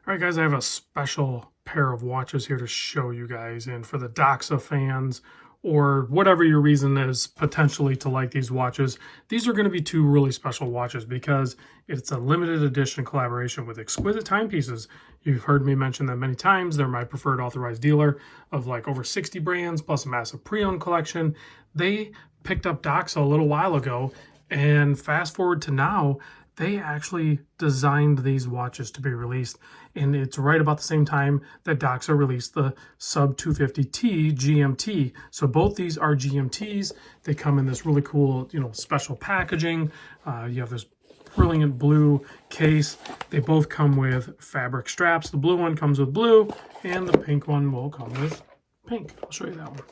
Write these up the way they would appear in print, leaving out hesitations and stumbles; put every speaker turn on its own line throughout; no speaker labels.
All right, guys, I have a special pair of watches here to show you guys. And for the Doxa fans, or whatever your reason is potentially to like these watches, these are going to be two really special watches because it's a limited edition collaboration with Exquisite Timepieces. You've heard me mention them many times. They're my preferred authorized dealer of like over 60 brands plus a massive pre-owned collection. They picked up Doxa a little while ago, and fast forward to now, they actually designed these watches to be released, and it's right about the same time that Doxa released the Sub250T GMT. So both these are GMTs. They come in this really cool, special packaging. You have this brilliant blue case. They both come with fabric straps. The blue one comes with blue, and the pink one will come with pink. I'll show you that one.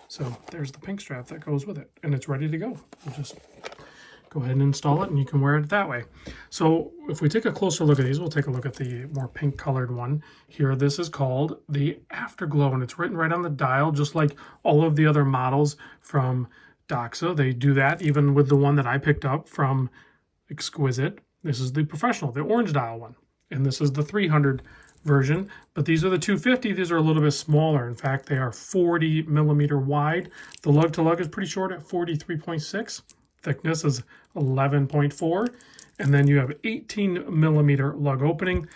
So there's the pink strap that goes with it, and it's ready to go. We'll just go ahead and install it, and you can wear it that way. So if we take a closer look at these, we'll take a look at the more pink colored one here. This is called the Afterglow, and it's written right on the dial, just like all of the other models from Doxa. They do that even with the one that I picked up from Exquisite. This is the professional, the orange dial one, and this is the 300 version, but these are the 250. These are a little bit smaller. In fact, they are 40 millimeter wide. The lug to lug is pretty short at 43.6. Thickness is 11.4, and then you have 18 millimeter lug opening,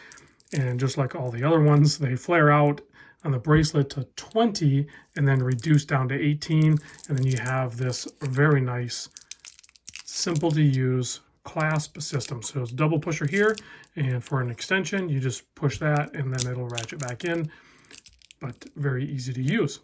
and just like all the other ones, they flare out on the bracelet to 20 and then reduce down to 18, and then you have this very nice, simple to use clasp system. So it's double pusher here, and for an extension you just push that and then it'll ratchet back in, but very easy to use.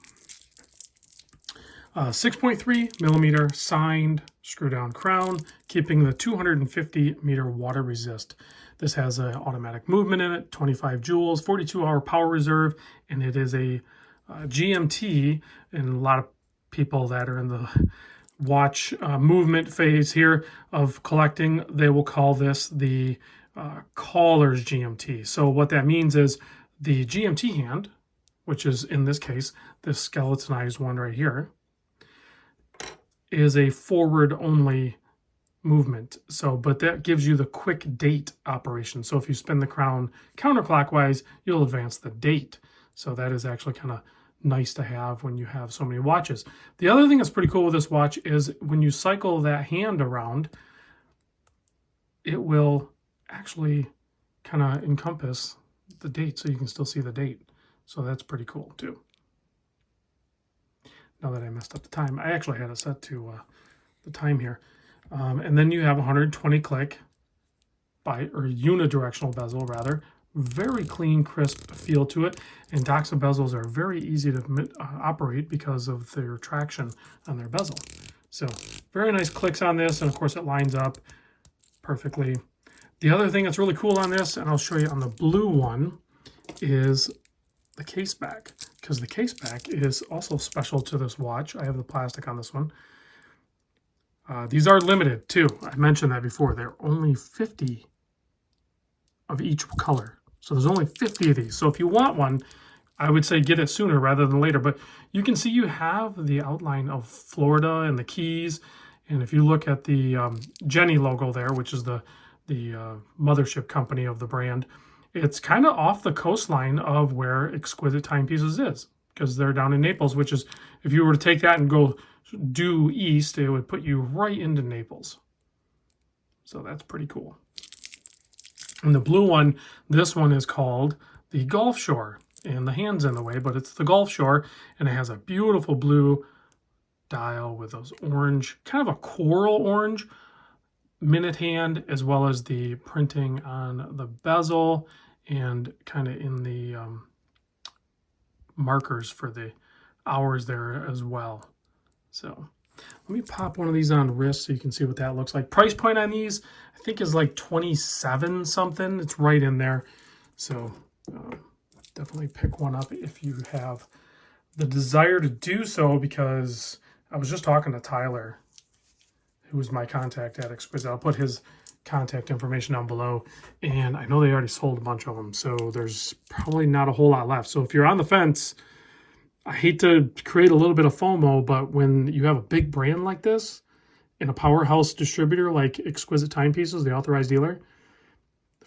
6.3 millimeter signed screw down crown, keeping the 250 meter water resist. This has an automatic movement in it, 25 joules, 42-hour power reserve, and it is a GMT. And a lot of people that are in the watch movement phase here of collecting, they will call this the caller's GMT. So what that means is the GMT hand, which is in this case this skeletonized one right here, is a forward only movement. So, but that gives you the quick date operation. So if you spin the crown counterclockwise, you'll advance the date. So that is actually kind of nice to have when you have so many watches. The other thing that's pretty cool with this watch is when you cycle that hand around, it will actually kind of encompass the date, so you can still see the date. So that's pretty cool too. Now that I messed up the time, I actually had it set to the time here. And then you have 120 click or unidirectional bezel rather. Very clean, crisp feel to it. And Doxa bezels are very easy to operate because of their traction on their bezel. So very nice clicks on this, and of course it lines up perfectly. The other thing that's really cool on this, and I'll show you on the blue one, is the case back, because the case back is also special to this watch. I have the plastic on this one. These are limited too. I mentioned that before. There are only 50 of each color. So there's only 50 of these. So if you want one, I would say get it sooner rather than later. But you can see you have the outline of Florida and the Keys. And if you look at the Jenny logo there, which is the mothership company of the brand, it's kind of off the coastline of where Exquisite Timepieces is, because they're down in Naples, which is, if you were to take that and go due east, it would put you right into Naples. So that's pretty cool. And the blue one, this one is called the Gulf Shore, and the hand's in the way, but it's the Gulf Shore, and it has a beautiful blue dial with those orange, kind of a coral orange minute hand, as well as the printing on the bezel and kind of in the markers for the hours there as well. So let me pop one of these on wrist so you can see what that looks like. Price point on these, I think, is like 27 something. It's right in there. So definitely pick one up if you have the desire to do so, because I was just talking to Tyler, who was my contact at Exquisite. I'll put his contact information down below, and I know they already sold a bunch of them, so there's probably not a whole lot left. So if you're on the fence, I hate to create a little bit of FOMO, but when you have a big brand like this and a powerhouse distributor like Exquisite Timepieces, the authorized dealer,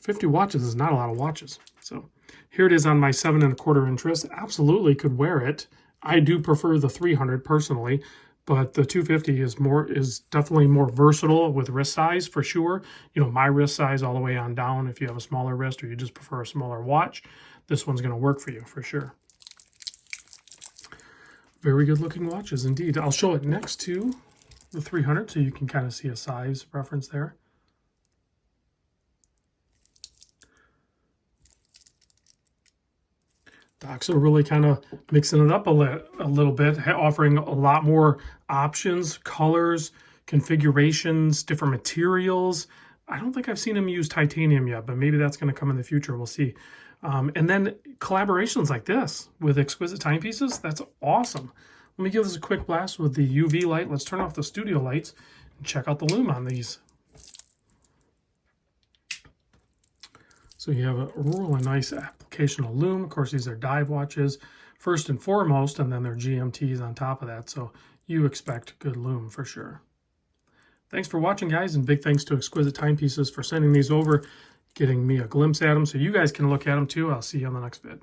50 watches is not a lot of watches. So here it is on my 7 1/4 inch wrist. Absolutely could wear it. I do prefer the 300 personally, but the 250 is definitely more versatile with wrist size for sure. You know, my wrist size all the way on down. If you have a smaller wrist or you just prefer a smaller watch, this one's going to work for you for sure. Very good looking watches indeed. I'll show it next to the 300 so you can kind of see a size reference there. Doxa really kind of mixing it up a little bit, offering a lot more options, colors, configurations, different materials. I don't think I've seen him use titanium yet, but maybe that's going to come in the future. We'll see. And then collaborations like this with Exquisite Timepieces, that's awesome. Let me give this a quick blast with the UV light. Let's turn off the studio lights and check out the Lume on these. So you have a really nice application of Lume. Of course, these are dive watches first and foremost, and then they're GMTs on top of that. So you expect good Lume for sure. Thanks for watching, guys, and big thanks to Exquisite Timepieces for sending these over, getting me a glimpse at them so you guys can look at them too. I'll see you on the next vid.